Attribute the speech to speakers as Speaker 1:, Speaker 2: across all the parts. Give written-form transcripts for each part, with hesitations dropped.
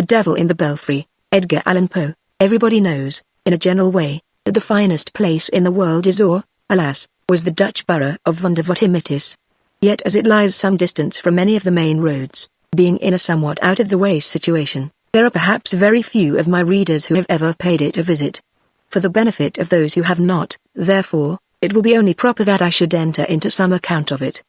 Speaker 1: The Devil in the Belfry, Edgar Allan Poe. Everybody knows, in a general way, that the finest place in the world is or, alas, was the Dutch borough of Vondervottimitis. Yet as it lies some distance from many of the main roads, being in a somewhat out-of-the-way situation, there are perhaps very few of my readers who have ever paid it a visit. For the benefit of those who have not, therefore, it will be only proper that I should enter into some account of it.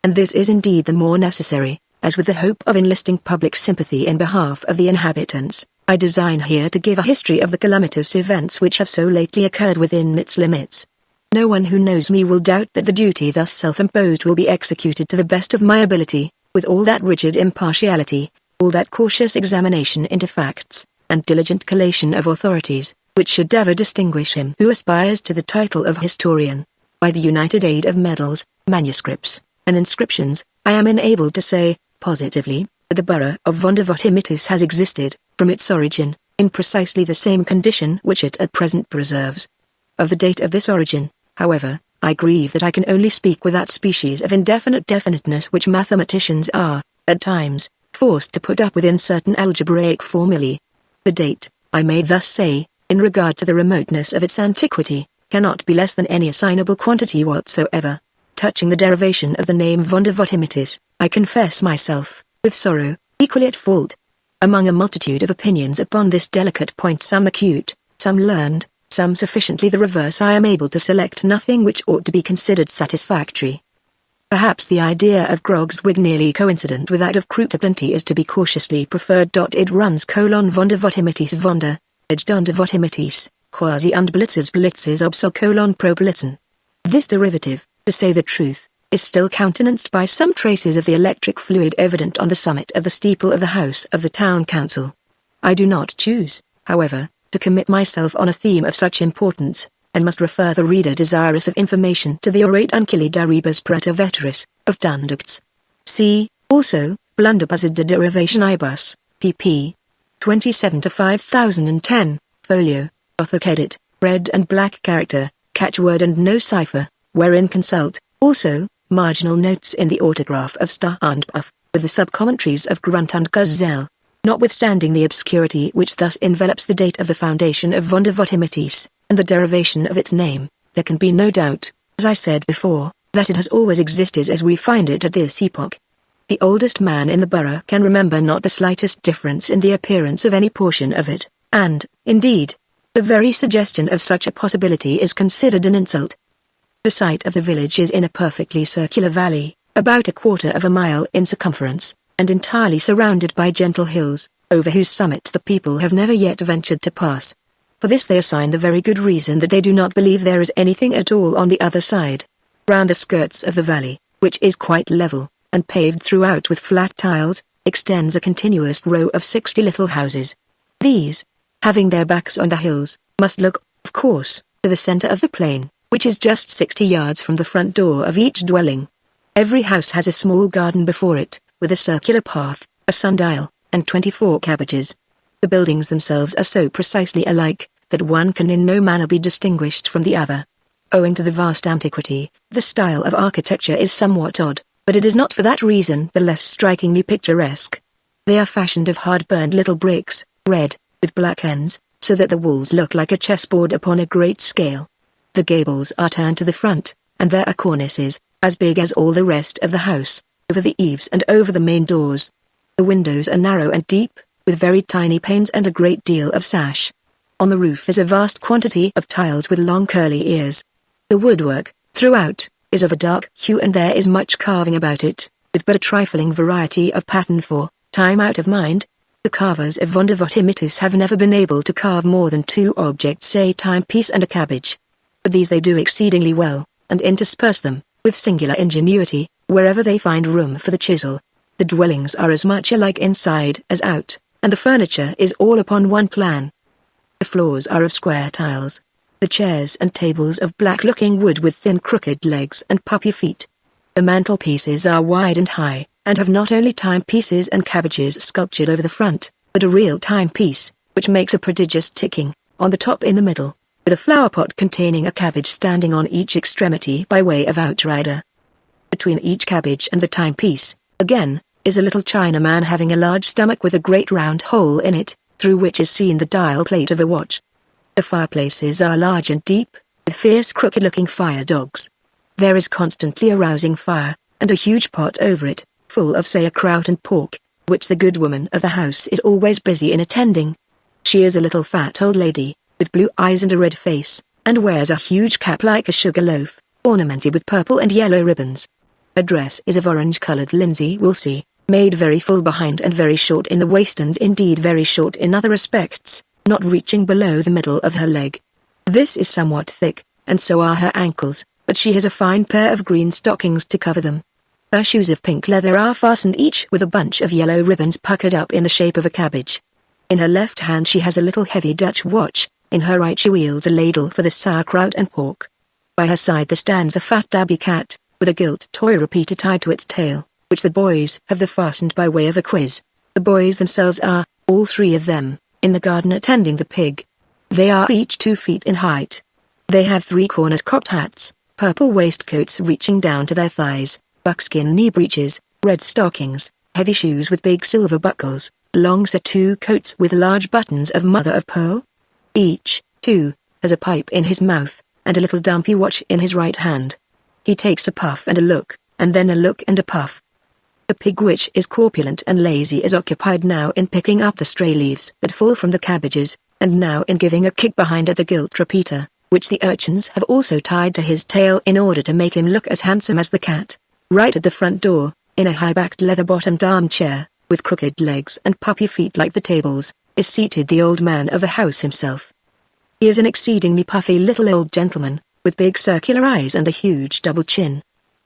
Speaker 1: And this is indeed the more necessary, as with the hope of enlisting public sympathy in behalf of the inhabitants, I design here to give a history of the calamitous events which have so lately occurred within its limits. No one who knows me will doubt that the duty thus self-imposed will be executed to the best of my ability, with all that rigid impartiality, all that cautious examination into facts, and diligent collation of authorities, which should ever distinguish him who aspires to the title of historian. By the united aid of medals, manuscripts, and inscriptions, I am enabled to say, positively, that the borough of Vondervottimitis has existed, from its origin, in precisely the same condition which it at present preserves. Of the date of this origin, however, I grieve that I can only speak with that species of indefinite definiteness which mathematicians are, at times, forced to put up within certain algebraic formulae. The date, I may thus say, in regard to the remoteness of its antiquity, cannot be less than any assignable quantity whatsoever. Touching the derivation of the name Vondervottimitis, I confess myself, with sorrow, equally at fault. Among a multitude of opinions upon this delicate point, some acute, some learned, some sufficiently the reverse, I am able to select nothing which ought to be considered satisfactory. Perhaps the idea of Grog's wig nearly coincident with that of Cruitaplenty is to be cautiously preferred. It runs : Vondervottimitis Vonder, Dondervottimitis, quasi und blitzes obsol : pro blitzen. This derivative, to say the truth, is still countenanced by some traces of the electric fluid evident on the summit of the steeple of the house of the town council. I do not choose, however, to commit myself on a theme of such importance, and must refer the reader desirous of information to the Orate Unculi Daribus Preta Veteris, of Dunducts. See, also, Blunderbuzzard de Derivation Ibus, pp. 27 to 5010, folio, Gothic edit, red and black character, catchword and no cipher, wherein consult, also, marginal notes in the autograph of Star and Puff, with the sub-commentaries of Grunt and Gazelle. Notwithstanding the obscurity which thus envelops the date of the foundation of Vondervottimitis, and the derivation of its name, there can be no doubt, as I said before, that it has always existed as we find it at this epoch. The oldest man in the borough can remember not the slightest difference in the appearance of any portion of it, and, indeed, the very suggestion of such a possibility is considered an insult. The site of the village is in a perfectly circular valley, about 1/4 mile in circumference, and entirely surrounded by gentle hills, over whose summits the people have never yet ventured to pass. For this they assign the very good reason that they do not believe there is anything at all on the other side. Round the skirts of the valley, which is quite level, and paved throughout with flat tiles, extends a continuous row of 60 little houses. These, having their backs on the hills, must look, of course, to the center of the plain, which is just 60 yards from the front door of each dwelling. Every house has a small garden before it, with a circular path, a sundial, and 24 cabbages. The buildings themselves are so precisely alike, that one can in no manner be distinguished from the other. Owing to the vast antiquity, the style of architecture is somewhat odd, but it is not for that reason the less strikingly picturesque. They are fashioned of hard-burned little bricks, red, with black ends, so that the walls look like a chessboard upon a great scale. The gables are turned to the front, and there are cornices, as big as all the rest of the house, over the eaves and over the main doors. The windows are narrow and deep, with very tiny panes and a great deal of sash. On the roof is a vast quantity of tiles with long curly ears. The woodwork, throughout, is of a dark hue, and there is much carving about it, with but a trifling variety of pattern for, time out of mind. The carvers of Vondervottimitis have never been able to carve more than 2 objects, a timepiece and a cabbage. But these they do exceedingly well, and intersperse them, with singular ingenuity, wherever they find room for the chisel. The dwellings are as much alike inside as out, and the furniture is all upon one plan. The floors are of square tiles. The chairs and tables of black-looking wood with thin crooked legs and puppy feet. The mantelpieces are wide and high, and have not only timepieces and cabbages sculptured over the front, but a real timepiece, which makes a prodigious ticking, on the top in the middle, with a flower pot containing a cabbage standing on each extremity by way of outrider. Between each cabbage and the timepiece, again, is a little Chinaman having a large stomach with a great round hole in it, through which is seen the dial plate of a watch. The fireplaces are large and deep, with fierce crooked-looking fire dogs. There is constantly a rousing fire, and a huge pot over it, full of sauerkraut and pork, which the good woman of the house is always busy in attending. She is a little fat old lady, with blue eyes and a red face, and wears a huge cap like a sugar loaf, ornamented with purple and yellow ribbons. Her dress is of orange-colored linsey woolsey, made very full behind and very short in the waist, and indeed very short in other respects, not reaching below the middle of her leg. This is somewhat thick, and so are her ankles, but she has a fine pair of green stockings to cover them. Her shoes of pink leather are fastened each with a bunch of yellow ribbons puckered up in the shape of a cabbage. In her left hand she has a little heavy Dutch watch, in her right she wields a ladle for the sauerkraut and pork. By her side there stands a fat tabby cat, with a gilt toy repeater tied to its tail, which the boys have fastened by way of a quiz. The boys themselves are, all three of them, in the garden attending the pig. They are each 2 feet in height. They have 3-cornered cocked hats, purple waistcoats reaching down to their thighs, buckskin knee breeches, red stockings, heavy shoes with big silver buckles, long surtout coats with large buttons of mother of pearl. Each, too, has a pipe in his mouth, and a little dumpy watch in his right hand. He takes a puff and a look, and then a look and a puff. The pig, which is corpulent and lazy, is occupied now in picking up the stray leaves that fall from the cabbages, and now in giving a kick behind at the gilt repeater, which the urchins have also tied to his tail in order to make him look as handsome as the cat. Right at the front door, in a high-backed leather-bottomed armchair, with crooked legs and puppy feet like the tables, is seated the old man of the house himself. He is an exceedingly puffy little old gentleman, with big circular eyes and a huge double chin.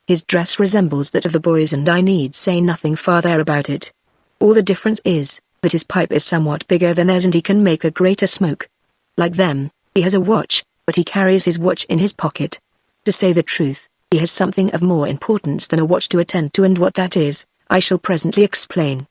Speaker 1: His dress resembles that of the boys, and I need say nothing farther about it. All the difference is, that his pipe is somewhat bigger than theirs and he can make a greater smoke. Like them, he has a watch, but he carries his watch in his pocket. To say the truth, he has something of more importance than a watch to attend to, and what that is, I shall presently explain.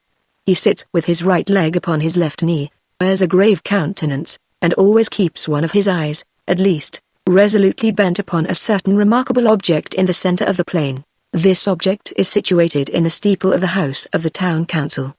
Speaker 1: He sits with his right leg upon his left knee, wears a grave countenance, and always keeps one of his eyes, at least, resolutely bent upon a certain remarkable object in the center of the plain. This object is situated in the steeple of the house of the town council.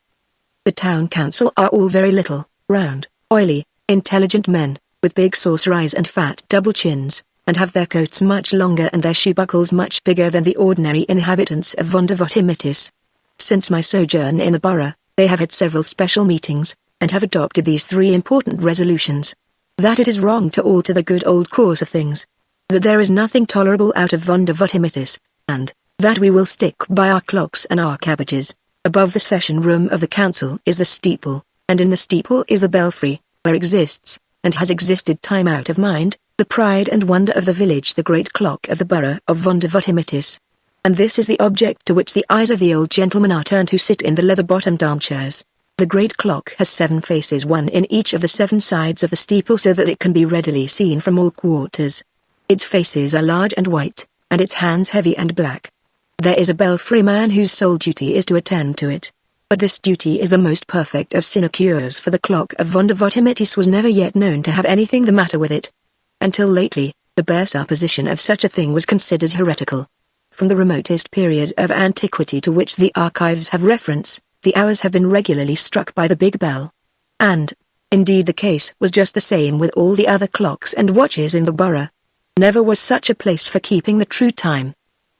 Speaker 1: The town council are all very little, round, oily, intelligent men, with big saucer eyes and fat double chins, and have their coats much longer and their shoe buckles much bigger than the ordinary inhabitants of Vondervottimitis. Since my sojourn in the borough, they have had several special meetings, and have adopted these 3 important resolutions. That it is wrong to alter the good old course of things. That there is nothing tolerable out of Vondervottimitis, and that we will stick by our clocks and our cabbages. Above the session room of the council is the steeple, and in the steeple is the belfry, where exists, and has existed time out of mind, the pride and wonder of the village, the great clock of the borough of Vondervottimitis. And this is the object to which the eyes of the old gentlemen are turned who sit in the leather-bottomed armchairs. The great clock has 7 faces, one in each of the 7 sides of the steeple, so that it can be readily seen from all quarters. Its faces are large and white, and its hands heavy and black. There is a belfry man whose sole duty is to attend to it. But this duty is the most perfect of sinecures, for the clock of Vondervottimitis was never yet known to have anything the matter with it. Until lately, the bare supposition of such a thing was considered heretical. From the remotest period of antiquity to which the archives have reference, the hours have been regularly struck by the big bell. And, indeed, the case was just the same with all the other clocks and watches in the borough. Never was such a place for keeping the true time.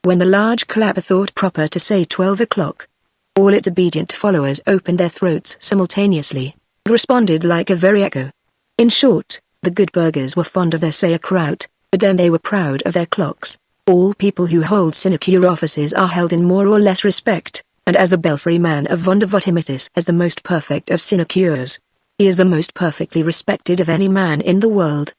Speaker 1: When the large clapper thought proper to say 12 o'clock, all its obedient followers opened their throats simultaneously, and responded like a very echo. In short, the good burghers were fond of their sauerkraut, but then they were proud of their clocks. All people who hold sinecure offices are held in more or less respect, and as the belfry man of Vondervottimitis has the most perfect of sinecures, he is the most perfectly respected of any man in the world.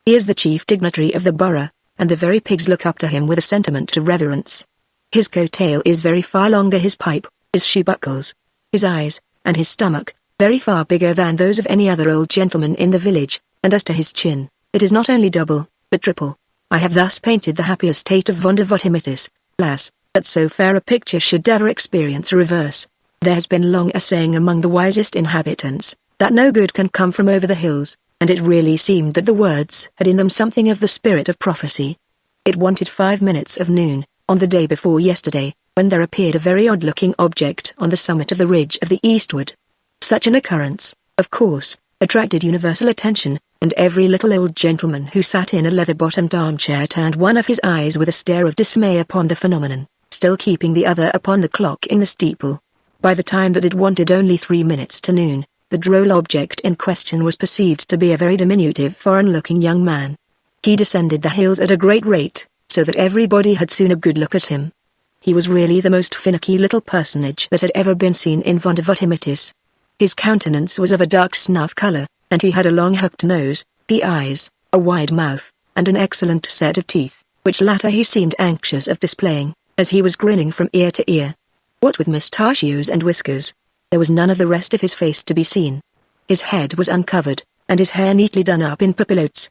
Speaker 1: He is the chief dignitary of the borough, and the very pigs look up to him with a sentiment of reverence. His coat-tail is very far longer, his pipe, his shoe buckles, his eyes, and his stomach, very far bigger than those of any other old gentleman in the village, and as to his chin, it is not only double, but triple. I have thus painted the happy estate of Vondervottimitis. Alas, that so fair a picture should ever experience a reverse. There has been long a saying among the wisest inhabitants, that no good can come from over the hills, and it really seemed that the words had in them something of the spirit of prophecy. It wanted 5 minutes of noon, on the day before yesterday, when there appeared a very odd-looking object on the summit of the ridge of the eastward. Such an occurrence, of course, attracted universal attention, and every little old gentleman who sat in a leather-bottomed armchair turned one of his eyes with a stare of dismay upon the phenomenon, still keeping the other upon the clock in the steeple. By the time that it wanted only 3 minutes to noon, the droll object in question was perceived to be a very diminutive foreign-looking young man. He descended the hills at a great rate, so that everybody had soon a good look at him. He was really the most finicky little personage that had ever been seen in Vondervottimitis. His countenance was of a dark snuff color, and he had a long hooked nose, big eyes, a wide mouth, and an excellent set of teeth, which latter he seemed anxious of displaying, as he was grinning from ear to ear. What with mustachios and whiskers, there was none of the rest of his face to be seen. His head was uncovered, and his hair neatly done up in papillotes.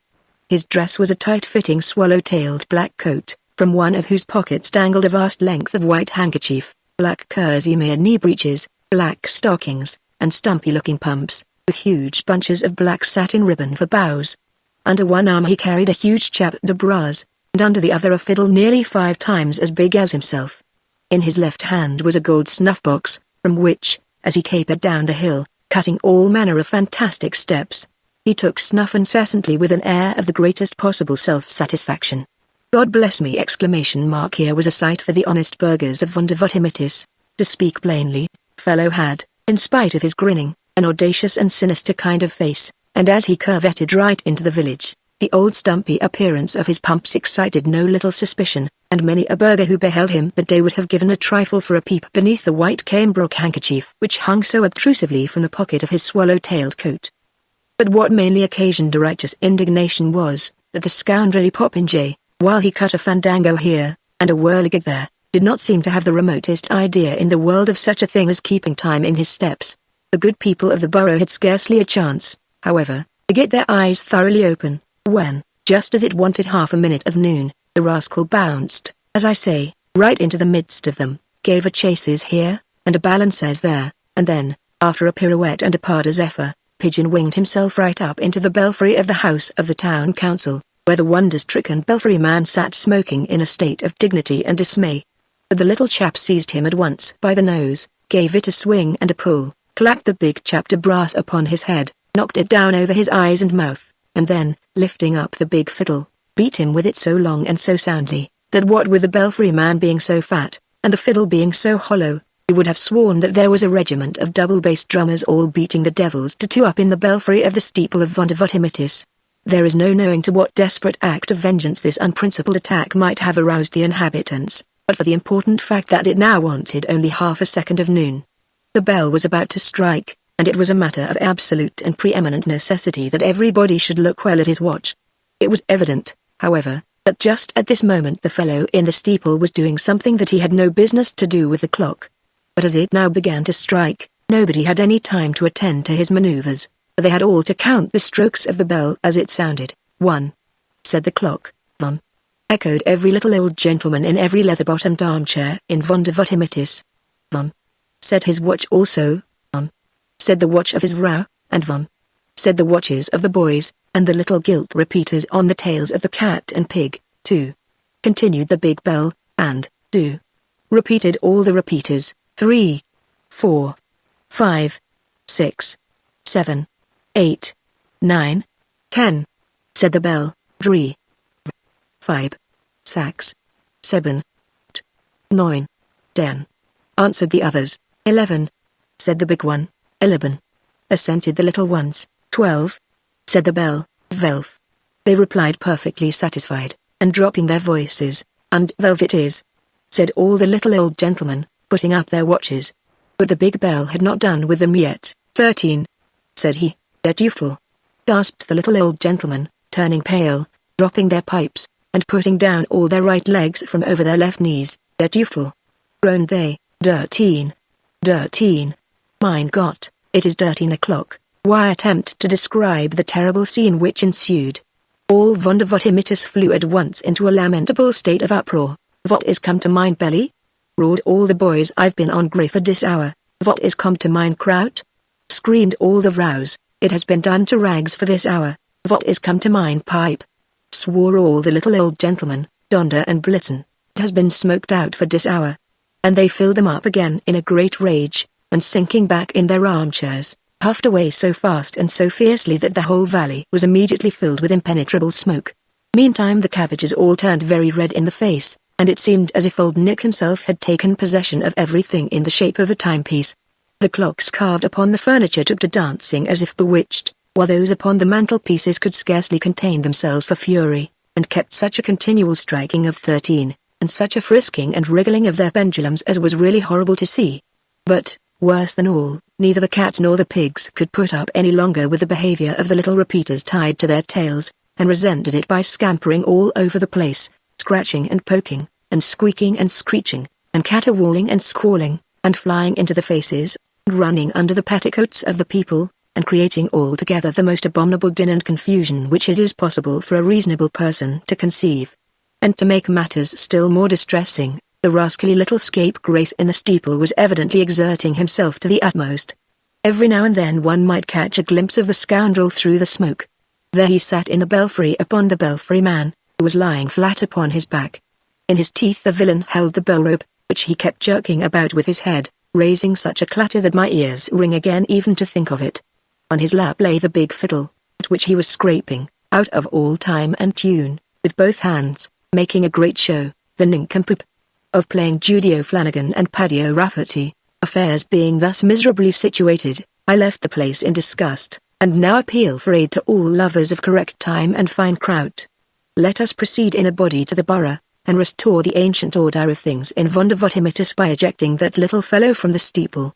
Speaker 1: His dress was a tight-fitting swallow-tailed black coat, from one of whose pockets dangled a vast length of white handkerchief, black kerseymere knee breeches, black stockings, and stumpy-looking pumps, with huge bunches of black satin ribbon for bows. Under one arm he carried a huge chapeau de bras, and under the other a fiddle nearly 5 times as big as himself. In his left hand was a gold snuff-box, from which, as he capered down the hill, cutting all manner of fantastic steps, he took snuff incessantly with an air of the greatest possible self-satisfaction. God bless me! Here was a sight for the honest burghers of Vondervottimitis. To speak plainly, fellow had, in spite of his grinning, an audacious and sinister kind of face, and as he curvetted right into the village, the old stumpy appearance of his pumps excited no little suspicion, and many a burgher who beheld him that day would have given a trifle for a peep beneath the white cambric handkerchief which hung so obtrusively from the pocket of his swallow-tailed coat. But what mainly occasioned a righteous indignation was, that the scoundrelly popinjay, while he cut a fandango here, and a whirligig there, did not seem to have the remotest idea in the world of such a thing as keeping time in his steps. The good people of the borough had scarcely a chance, however, to get their eyes thoroughly open, when, just as it wanted half a minute of noon, the rascal bounced, as I say, right into the midst of them, gave a chases here, and a balances there, and then, after a pirouette and a pas de zephyr, pigeon-winged himself right up into the belfry of the house of the town council, where the wonder-stricken belfry man sat smoking in a state of dignity and dismay. But the little chap seized him at once by the nose, gave it a swing and a pull, clapped the big chapeau de bras upon his head, knocked it down over his eyes and mouth, and then, lifting up the big fiddle, beat him with it so long and so soundly, that what with the belfry man being so fat, and the fiddle being so hollow, you would have sworn that there was a regiment of double-bass drummers all beating the devil's tattoo up in the belfry of the steeple of Vondervottimitis. There is no knowing to what desperate act of vengeance this unprincipled attack might have aroused the inhabitants, but for the important fact that it now wanted only half a second of noon. The bell was about to strike, and it was a matter of absolute and preeminent necessity that everybody should look well at his watch. It was evident, however, that just at this moment the fellow in the steeple was doing something that he had no business to do with the clock. But as it now began to strike, nobody had any time to attend to his maneuvers, for they had all to count the strokes of the bell as it sounded. 1. Said the clock. 1. Echoed every little old gentleman in every leather-bottomed armchair in Vondervottimitis. 1. Said his watch also. 1. Said the watch of his vrouw, and 1. Said the watches of the boys, and the little gilt repeaters on the tails of the cat and pig. 2. Continued the big bell, and 2. Repeated all the repeaters. 3, 4, 5, 6, 7, 8, 9, 10. Said the bell. 3, 5, 6, 7, 8, 9, 10. Answered the others. 11. Said the big one. 11. Assented the little ones. 12. Said the bell. 12. They replied perfectly satisfied, and dropping their voices, and 12 it is. Said all the little old gentlemen, putting up their watches. But the big bell had not done with them yet. 13. Said he. They're dutiful. Gasped the little old gentleman, turning pale, dropping their pipes, and putting down all their right legs from over their left knees. They're dutiful. Groaned they. 13. 13. Mein Gott, it is 13 o'clock. Why attempt to describe the terrible scene which ensued? All Vondervottimitis flew at once into a lamentable state of uproar. What is come to mine belly? Roared all the boys. I've been on grey for this hour. What is come to mine kraut? Screamed all the vrouws. It has been done to rags for this hour. What is come to mine pipe? Swore all the little old gentlemen, Donder and Blitzen. It has been smoked out for this hour. and they filled them up again in a great rage, and sinking back in their armchairs, puffed away so fast and so fiercely that the whole valley was immediately filled with impenetrable smoke. Meantime the cabbages all turned very red in the face, and it seemed as if old Nick himself had taken possession of everything in the shape of a timepiece. The clocks carved upon the furniture took to dancing as if bewitched, while those upon the mantelpieces could scarcely contain themselves for fury, and kept such a continual striking of 13, and such a frisking and wriggling of their pendulums as was really horrible to see. But, worse than all, neither the cats nor the pigs could put up any longer with the behavior of the little repeaters tied to their tails, and resented it by scampering all over the place, scratching and poking, and squeaking and screeching, and caterwauling and squalling, and flying into the faces, and running under the petticoats of the people, and creating altogether the most abominable din and confusion which it is possible for a reasonable person to conceive. And to make matters still more distressing, the rascally little scapegrace in the steeple was evidently exerting himself to the utmost. Every now and then one might catch a glimpse of the scoundrel through the smoke. There he sat in the belfry upon the belfry man, who was lying flat upon his back. In his teeth the villain held the bell rope, which he kept jerking about with his head, raising such a clatter that my ears ring again even to think of it. On his lap lay the big fiddle, at which he was scraping, out of all time and tune, with both hands, making a great show, the nincompoop, of playing Judy O'Flanagan and Paddy O'Rafferty. Affairs being thus miserably situated, I left the place in disgust, and now appeal for aid to all lovers of correct time and fine kraut. Let us proceed in a body to the borough, and restore the ancient order of things in Vondervottimitis by ejecting that little fellow from the steeple.